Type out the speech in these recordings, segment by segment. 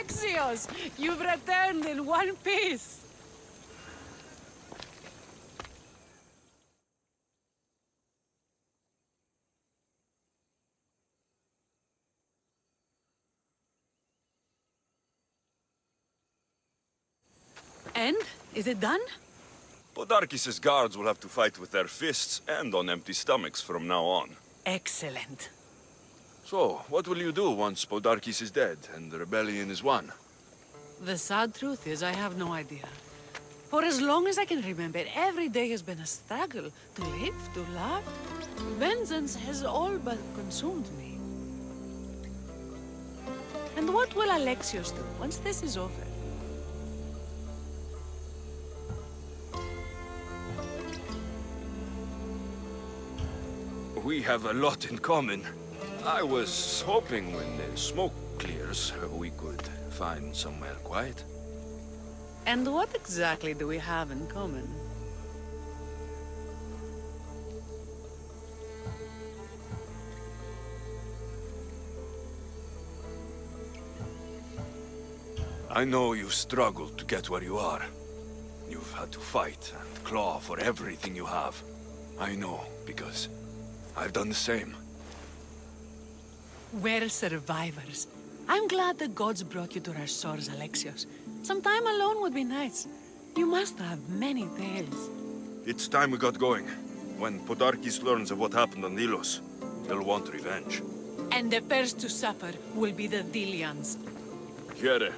Alexios! You've returned in one piece! And? Is it done? Podarkis' guards will have to fight with their fists and on empty stomachs from now on. Excellent. So, what will you do once Podarkis is dead and the rebellion is won? The sad truth is I have no idea. For as long as I can remember, every day has been a struggle to live, to love. Vengeance has all but consumed me. And what will Alexios do once this is over? We have a lot in common. I was hoping when the smoke clears, we could find somewhere quiet. And what exactly do we have in common? I know you struggled to get where you are. You've had to fight and claw for everything you have. I know, because I've done the same. We're survivors. I'm glad the gods brought you to our shores, Alexios. Some time alone would be nice. You must have many tales. It's time we got going. When Podarkis learns of what happened on Delos, he'll want revenge. And the first to suffer will be the Delians. Here.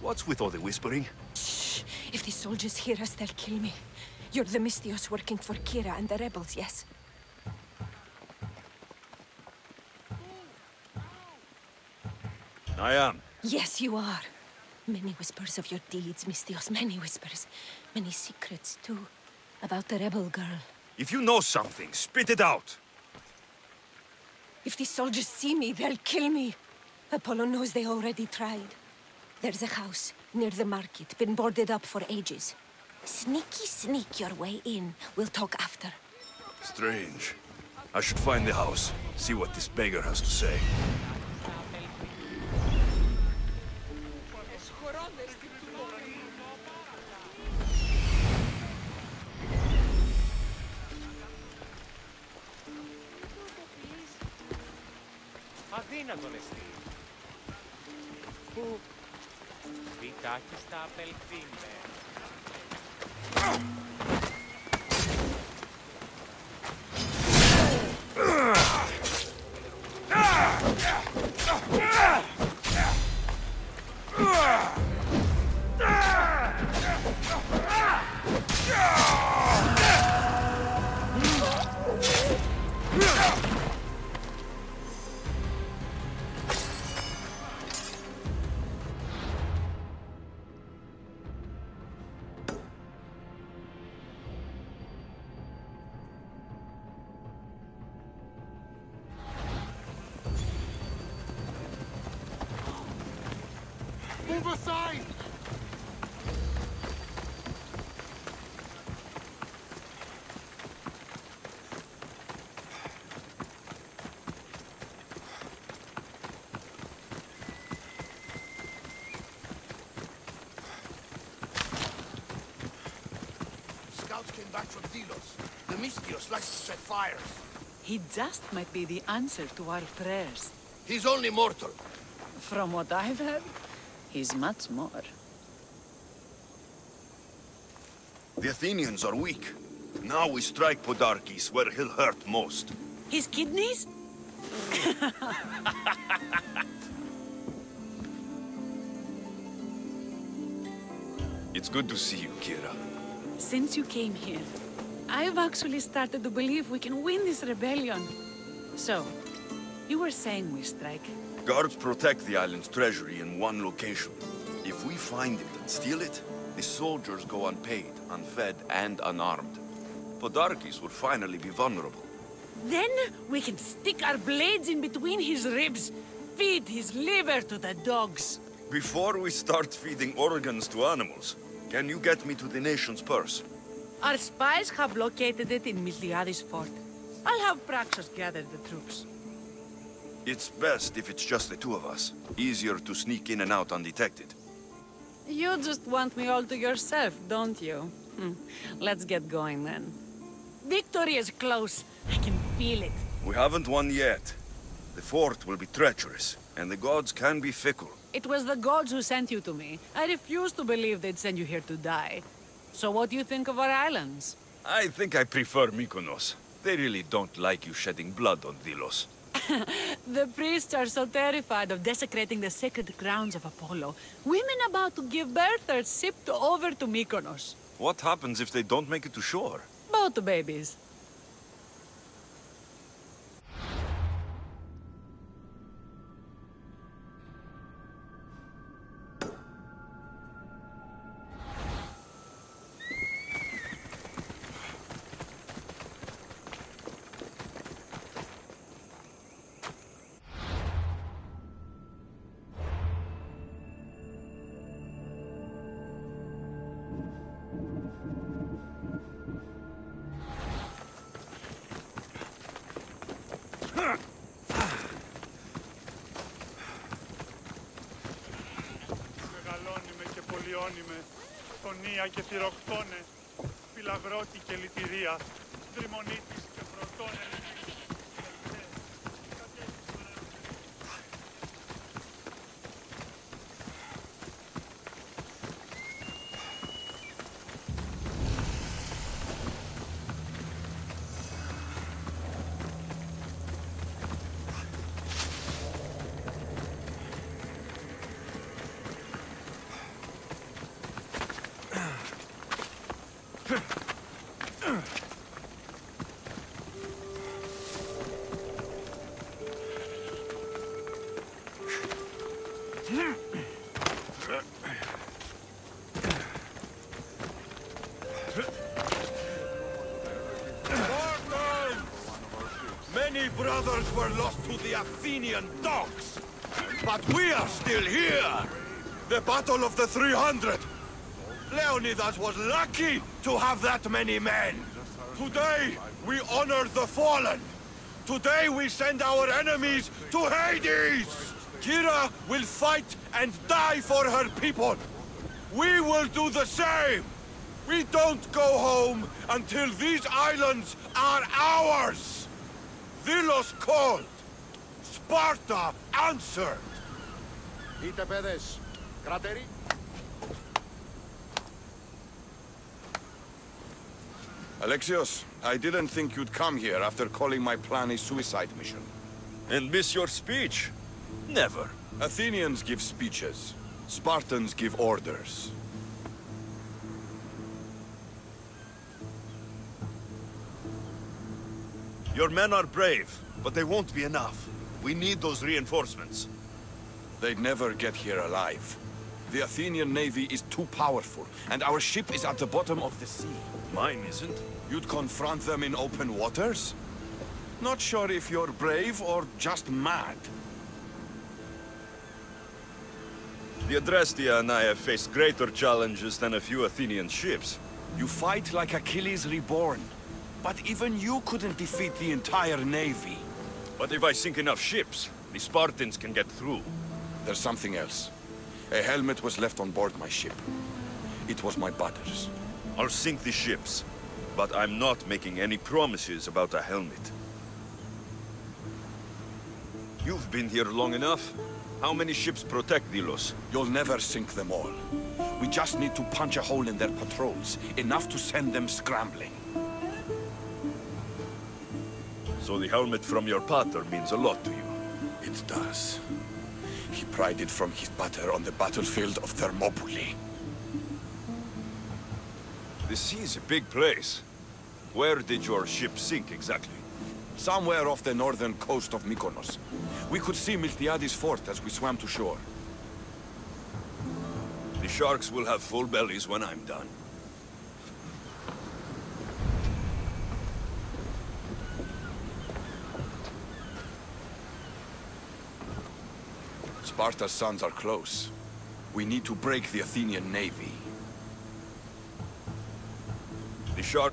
What's with all the whispering? Shh! If the soldiers hear us, they'll kill me. You're the Mystios working for Kira and the rebels, yes? I am. Yes, you are. Many whispers of your deeds, Mystios, many whispers. Many secrets, too, about the rebel girl. If you know something, spit it out! If the soldiers see me, they'll kill me. Apollo knows they already tried. There's a house near the market, been boarded up for ages. Sneak your way in. We'll talk after. Strange. I should find the house, see what this beggar has to say. Αδύνατον εστί. Που πιτάκι στα απελθύνε. Move aside! Scouts came back from Delos. The Mystios likes to set fires. He just might be the answer to our prayers. He's only mortal. From what I've heard, he's much more. The Athenians are weak. Now we strike Podarkes where he'll hurt most. His kidneys? It's good to see you, Kira. Since you came here, I've actually started to believe we can win this rebellion. So, you were saying we strike? Guards protect the island's treasury in one location. If we find it and steal it, the soldiers go unpaid, unfed, and unarmed. Podarkes will finally be vulnerable. Then we can stick our blades in between his ribs, feed his liver to the dogs. Before we start feeding organs to animals, can you get me to the nation's purse? Our spies have located it in Miltiades fort. I'll have Praxos gather the troops. It's best if it's just the two of us. Easier to sneak in and out undetected. You just want me all to yourself, don't you? Let's get going then. Victory is close. I can feel it. We haven't won yet. The fort will be treacherous, and the gods can be fickle. It was the gods who sent you to me. I refuse to believe they'd send you here to die. So what do you think of our islands? I think I prefer Mykonos. They really don't like you shedding blood on Delos. The priests are so terrified of desecrating the sacred grounds of Apollo. Women about to give birth are shipped over to Mykonos. What happens if they don't make it to shore? Both babies. Τονία και θηροκτώνε, φυλαγρώτη και λυτηρία, δρυμονίτης και πρωτώνε. Many brothers were lost to the Athenian dogs, but we are still here. The Battle of the 300. Leonidas was lucky to have that many men. Today, we honor the fallen. Today, we send our enemies to Hades. Kira will fight and die for her people. We will do the same. We don't go home until these islands are ours. Delos called. Sparta answered. Είτε παιδες, κράτεροι. Alexios, I didn't think you'd come here after calling my plan a suicide mission. And miss your speech? Never. Athenians give speeches. Spartans give orders. Your men are brave, but they won't be enough. We need those reinforcements. They'd never get here alive. The Athenian navy is too powerful, and our ship is at the bottom of the sea. Mine isn't. You'd confront them in open waters? Not sure if you're brave or just mad. The Adrestia and I have faced greater challenges than a few Athenian ships. You fight like Achilles reborn. But even you couldn't defeat the entire navy. But if I sink enough ships, the Spartans can get through. There's something else. A helmet was left on board my ship. It was my brother's. I'll sink the ships, but I'm not making any promises about a helmet. You've been here long enough. How many ships protect Delos? You'll never sink them all. We just need to punch a hole in their patrols, enough to send them scrambling. So the helmet from your pater means a lot to you. It does. He prided from his pater on the battlefield of Thermopylae. The sea is a big place. Where did your ship sink exactly? Somewhere off the northern coast of Mykonos. We could see Miltiades fort as we swam to shore. The sharks will have full bellies when I'm done. Sparta's sons are close. We need to break the Athenian navy. The shark...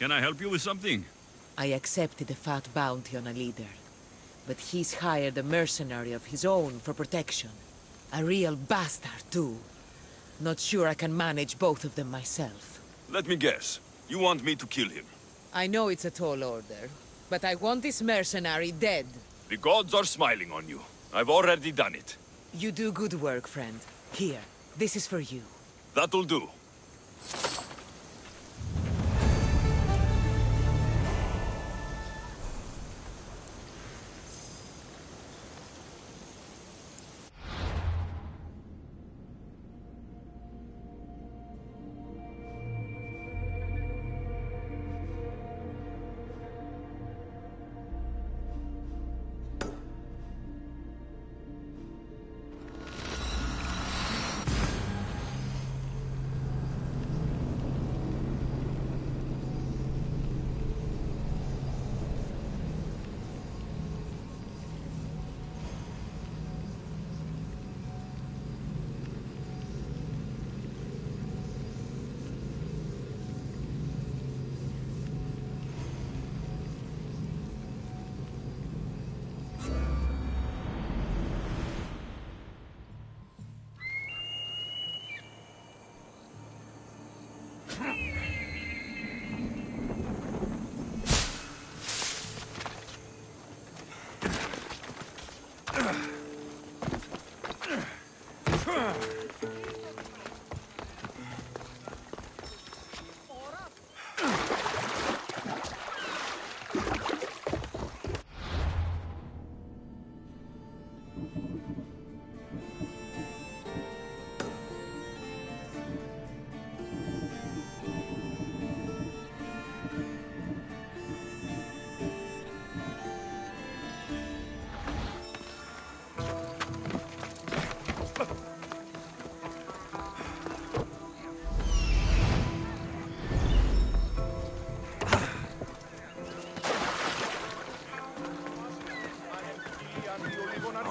Can I help you with something? I accepted a fat bounty on a leader, but he's hired a mercenary of his own for protection. A real bastard, too. Not sure I can manage both of them myself. Let me guess. You want me to kill him? I know it's a tall order, but I want this mercenary dead. The gods are smiling on you. I've already done it. You do good work, friend. Here, this is for you. That'll do.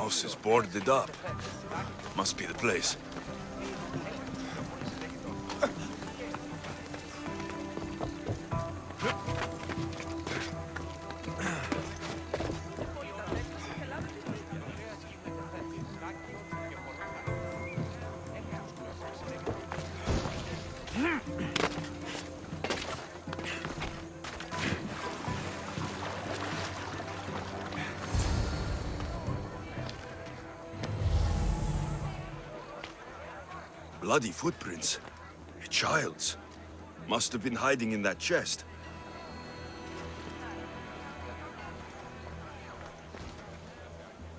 House is boarded up. Must be the place. Bloody footprints. A child's. Must have been hiding in that chest.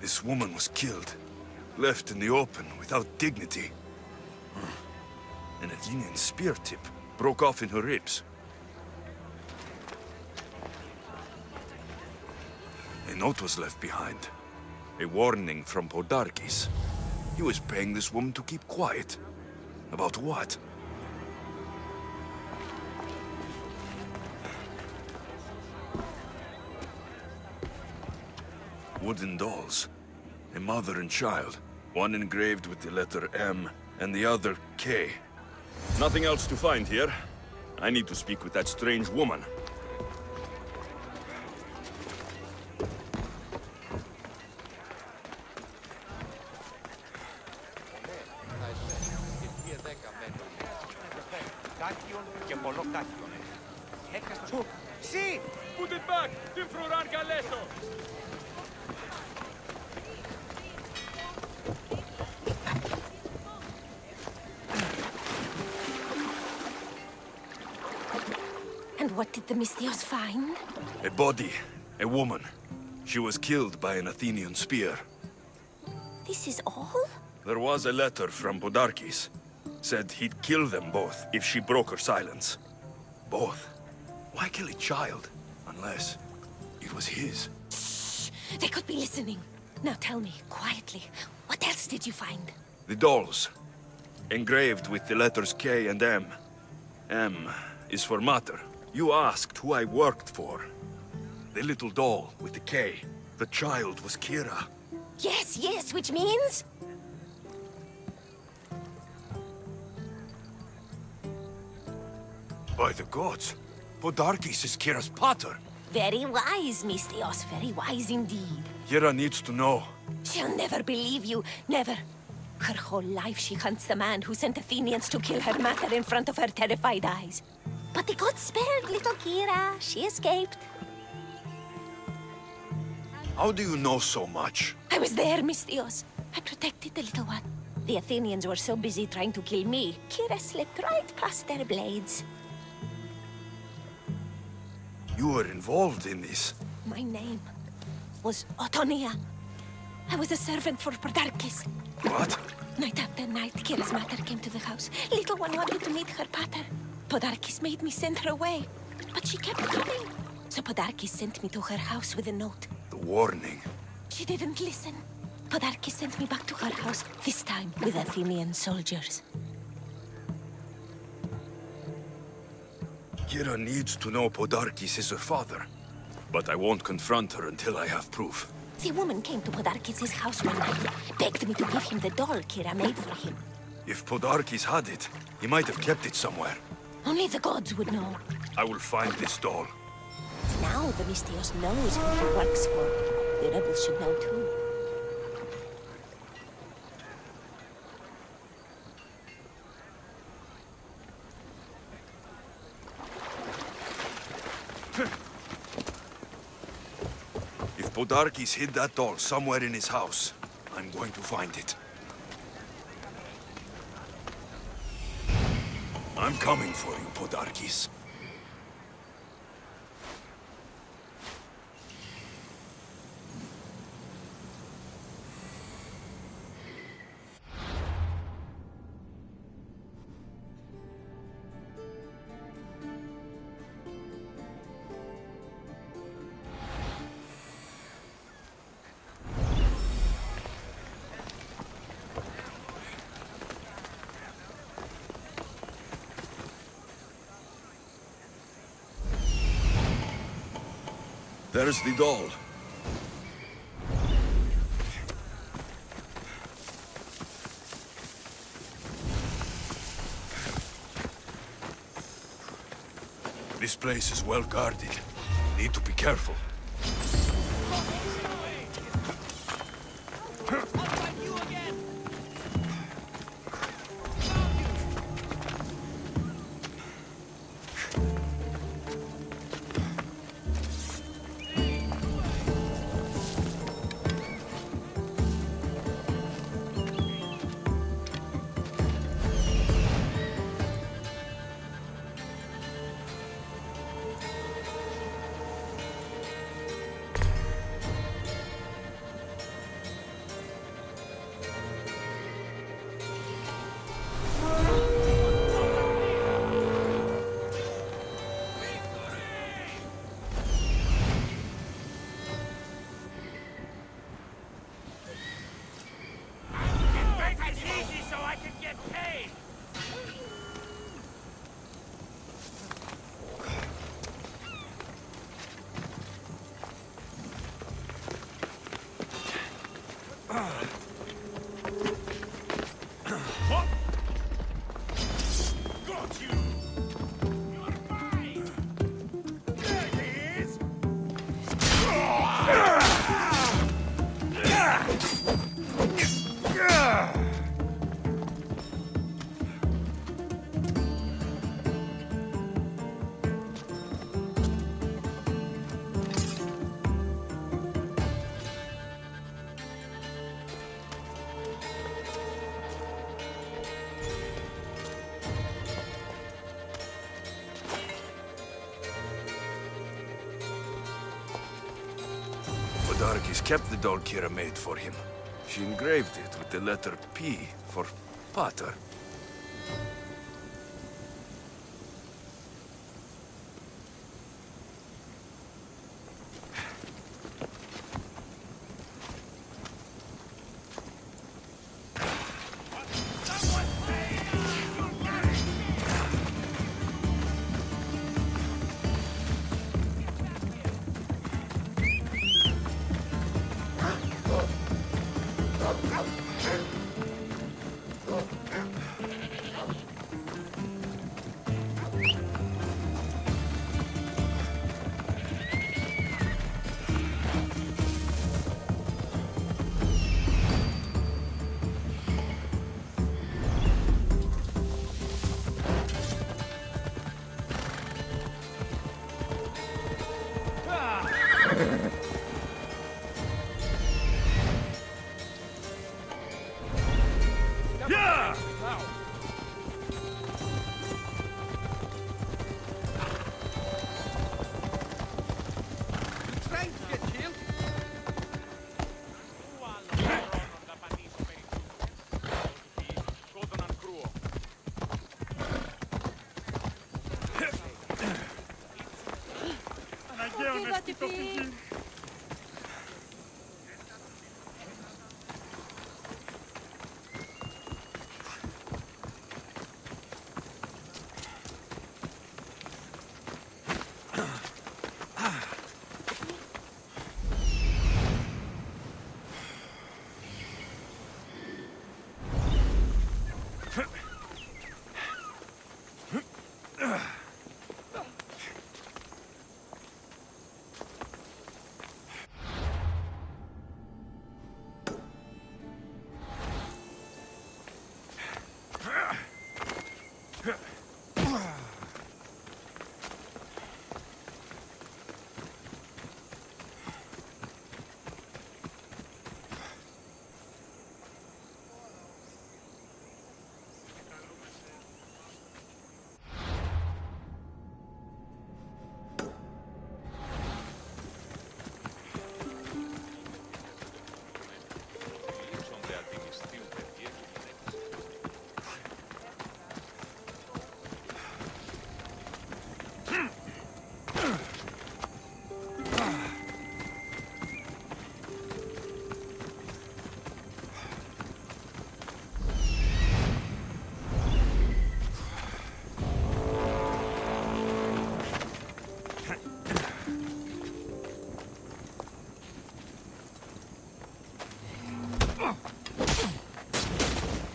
This woman was killed. Left in the open without dignity. An Athenian spear tip broke off in her ribs. A note was left behind. A warning from Podarkes. He was paying this woman to keep quiet. About what? Wooden dolls. A mother and child. One engraved with the letter M, and the other K. Nothing else to find here. I need to speak with that strange woman. Put it back! Την φρουράν καλέσω! And what did the Misthios find? A body. A woman. She was killed by an Athenian spear. This is all? There was a letter from Podarkes. Said he'd kill them both if she broke her silence. Both? Why kill a child? Unless it was his. Shh! They could be listening. Now tell me, quietly, what else did you find? The dolls. Engraved with the letters K and M. M is for mater. You asked who I worked for. The little doll with the K. The child was Kira. Yes, yes, which means? By the gods, Podarkes is Kira's pater. Very wise, Misthios, very wise indeed. Kira needs to know. She'll never believe you, never. Her whole life she hunts the man who sent Athenians to kill her mater in front of her terrified eyes. But the gods spared little Kira. She escaped. How do you know so much? I was there, Misthios. I protected the little one. The Athenians were so busy trying to kill me, Kira slipped right past their blades. You were involved in this. My name was Otonia. I was a servant for Podarkes. What? Night after night, Kira's mater came to the house. Little one wanted to meet her pater. Podarkes made me send her away, but she kept coming. So Podarkes sent me to her house with a note. The warning. She didn't listen. Podarkes sent me back to her house, this time with Athenian soldiers. Kira needs to know Podarkes is her father. But I won't confront her until I have proof. The woman came to Podarkes' house one night, begged me to give him the doll Kira made for him. If Podarkes had it, he might have kept it somewhere. Only the gods would know. I will find this doll. Now the Misthios knows who he works for. The rebels should know too. Podarkes hid that doll somewhere in his house. I'm going to find it. I'm coming for you, Podarkes. There's the doll. This place is well guarded. Need to be careful. Podarkes kept the doll Kira made for him. She engraved it with the letter P for Pater.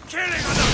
killing another!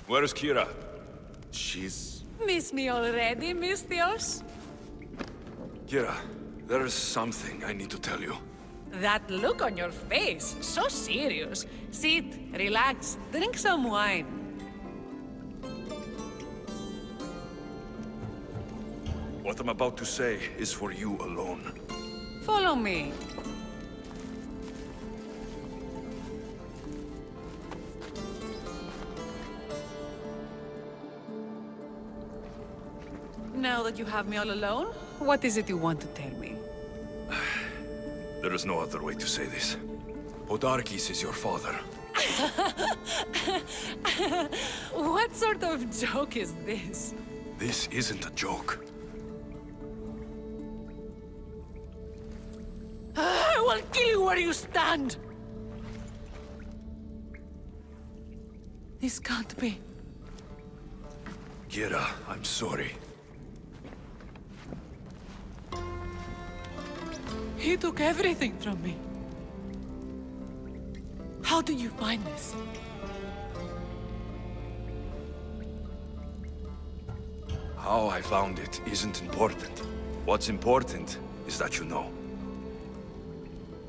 Where's Kira? She's... Miss me already, Mystios? Kira, there's something I need to tell you. That look on your face, so serious. Sit, relax, drink some wine. What I'm about to say is for you alone. Follow me. Now that you have me all alone, what is it you want to tell me? There is no other way to say this. Podarkes is your father. What sort of joke is this? This isn't a joke. I will kill you where you stand! This can't be. Kira, I'm sorry. He took everything from me. How did you find this? How I found it isn't important. What's important is that you know.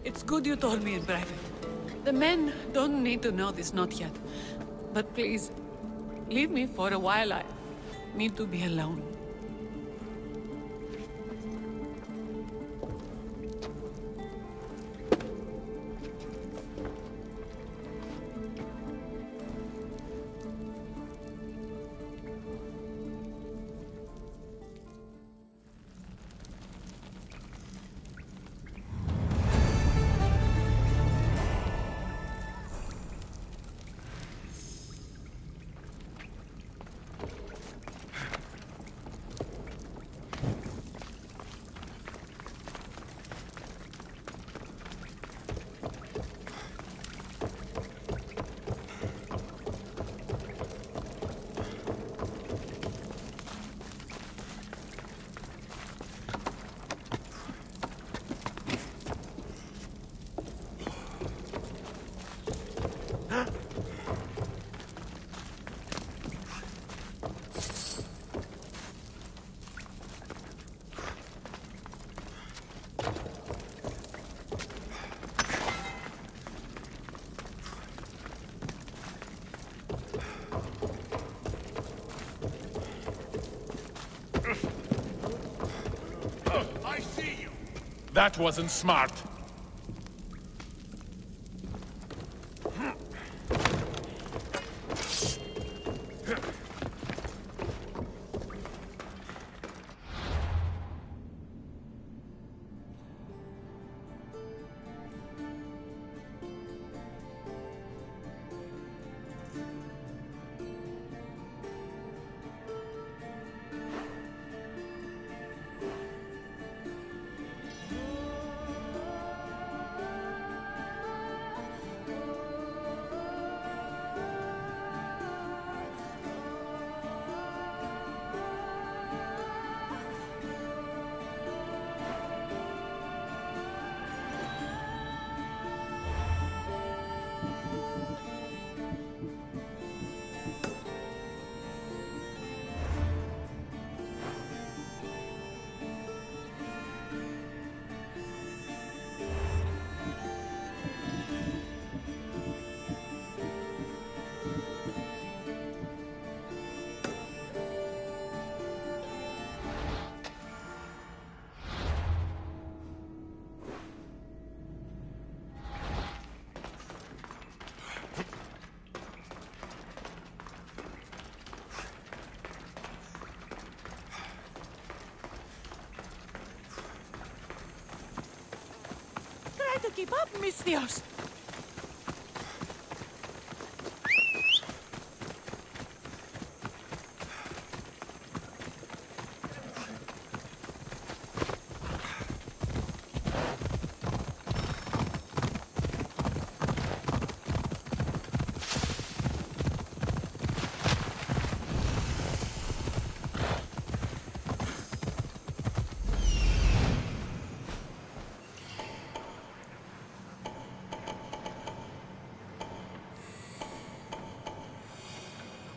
It's good you told me in private. The men don't need to know this, not yet. But please, leave me for a while. I need to be alone. That wasn't smart. to keep up, Mistios.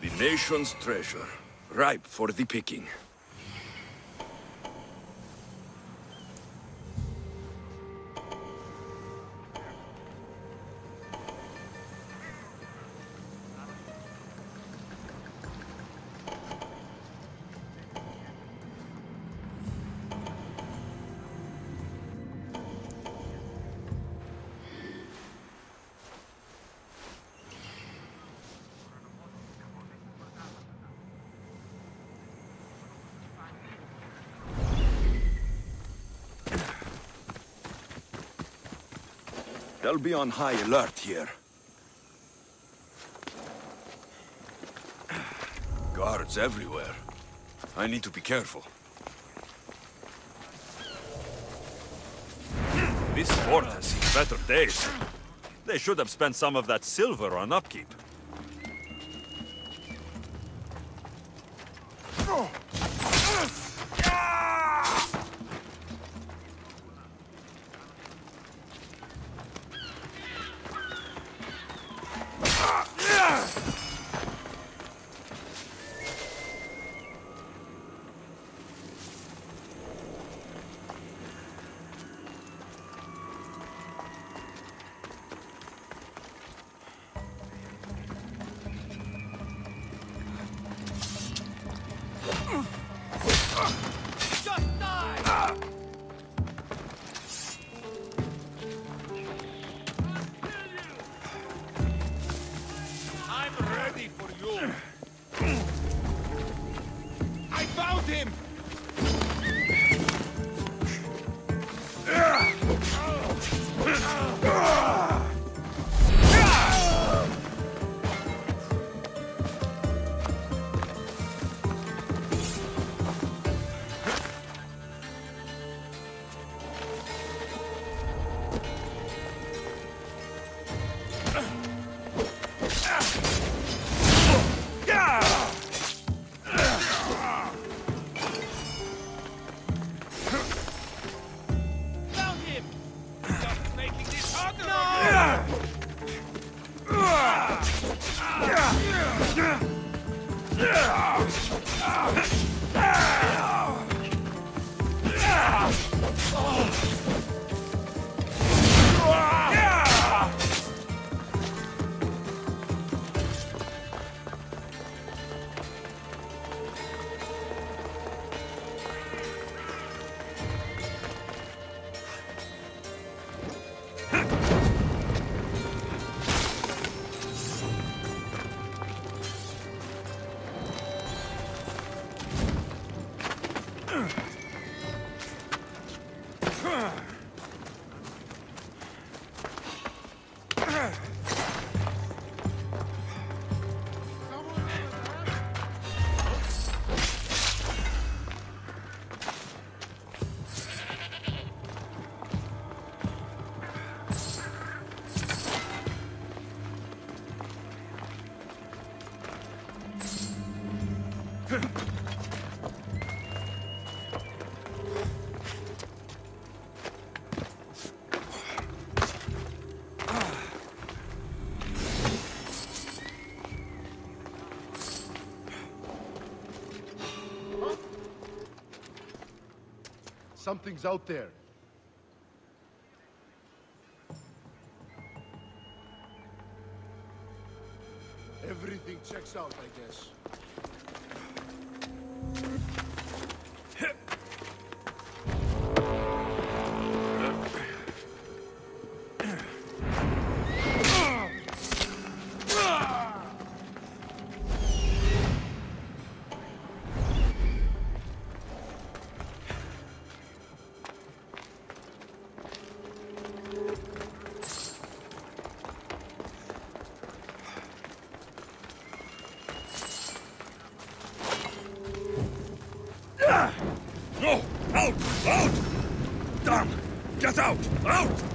The nation's treasure, ripe for the picking. They'll be on high alert here. Guards everywhere. I need to be careful. This fort has seen better days. They should have spent some of that silver on upkeep. Something's out there. Everything checks out, I guess. Out! Damn! Get out! Out!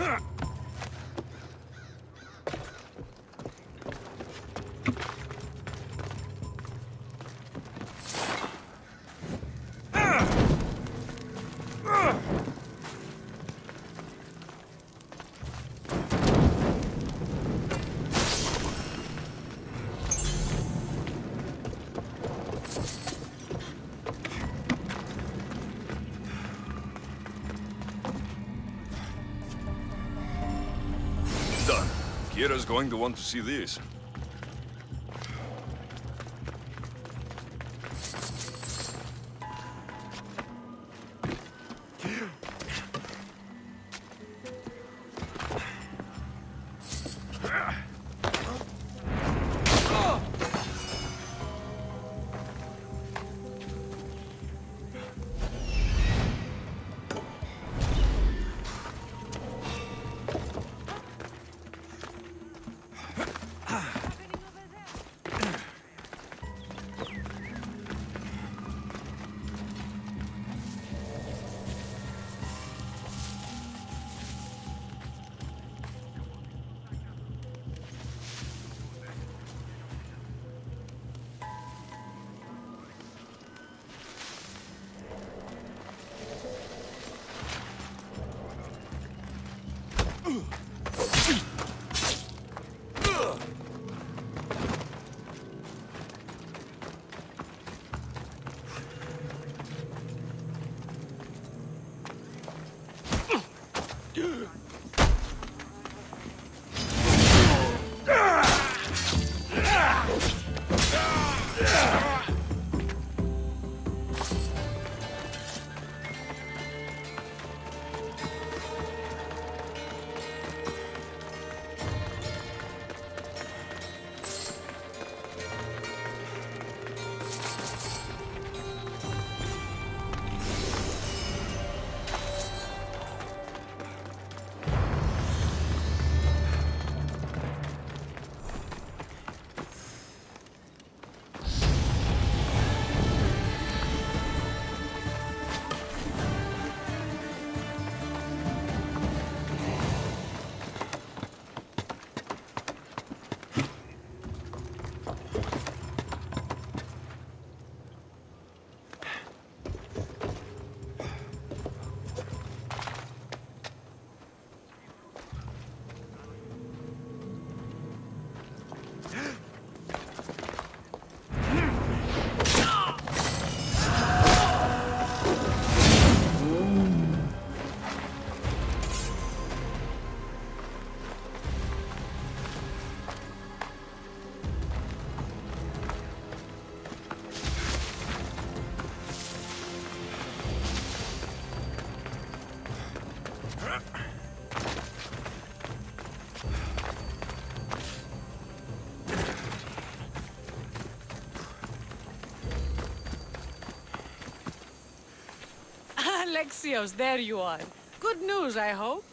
Done. Kira's going to want to see this. Alexios, there you are. Good news, I hope.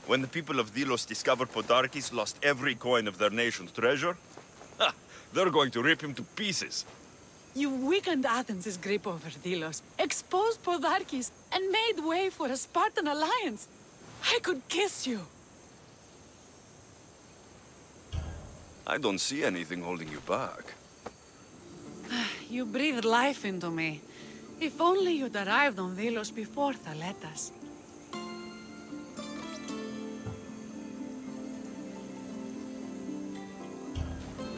When the people of Delos discovered Podarkes lost every coin of their nation's treasure, they're going to rip him to pieces. You weakened Athens' grip over Delos, exposed Podarkes, and made way for a Spartan alliance. I could kiss you. I don't see anything holding you back. You breathed life into me. If only you'd arrived on Delos before Thaletas.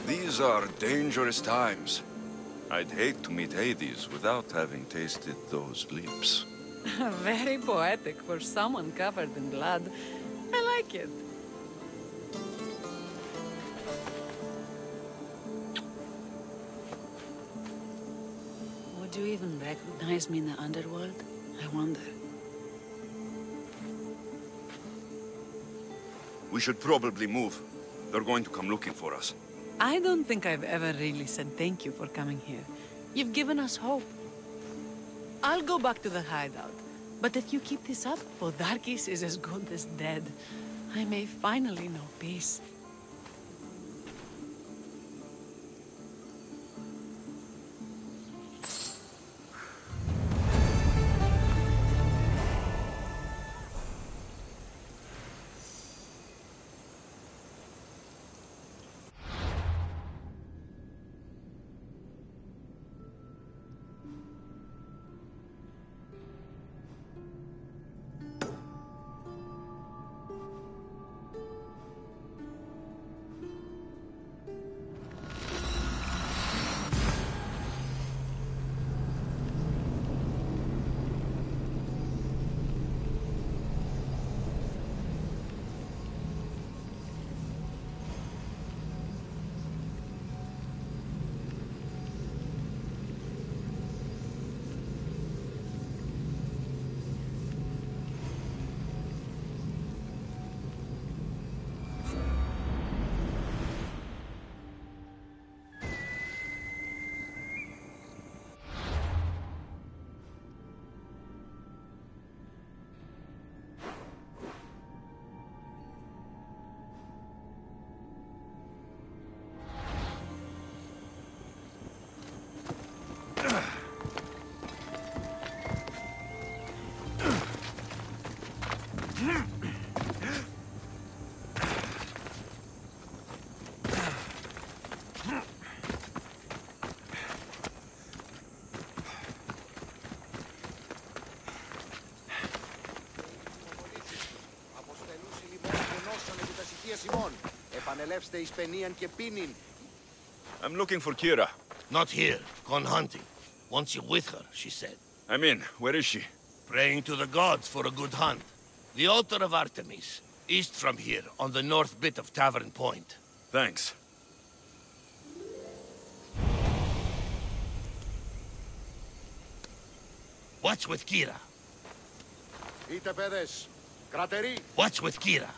These are dangerous times. I'd hate to meet Hades without having tasted those lips. Very poetic for someone covered in blood. I like it. Would you even recognize me in the underworld? I wonder. We should probably move. They're going to come looking for us. I don't think I've ever really said thank you for coming here. You've given us hope. I'll go back to the hideout. But if you keep this up, Podarkes is as good as dead. I may finally know peace. Simon, επανελεύστε εις παινίαν και πίνην. I'm looking for Kira. Not here. Gone hunting. Wants you with her, she said. I'm in. Where is she? Praying to the gods for a good hunt. The altar of Artemis, east from here, on the north bit of Tavern Point. Thanks. What's with Kira? Είτε παιδες, κρατερί. What's with Kira?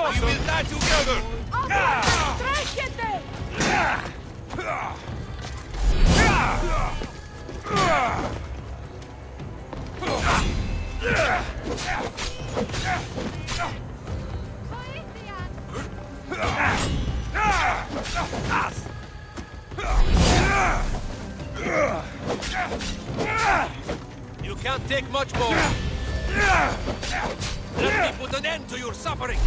We will die together! You can't take much more. Let me put an end to your suffering!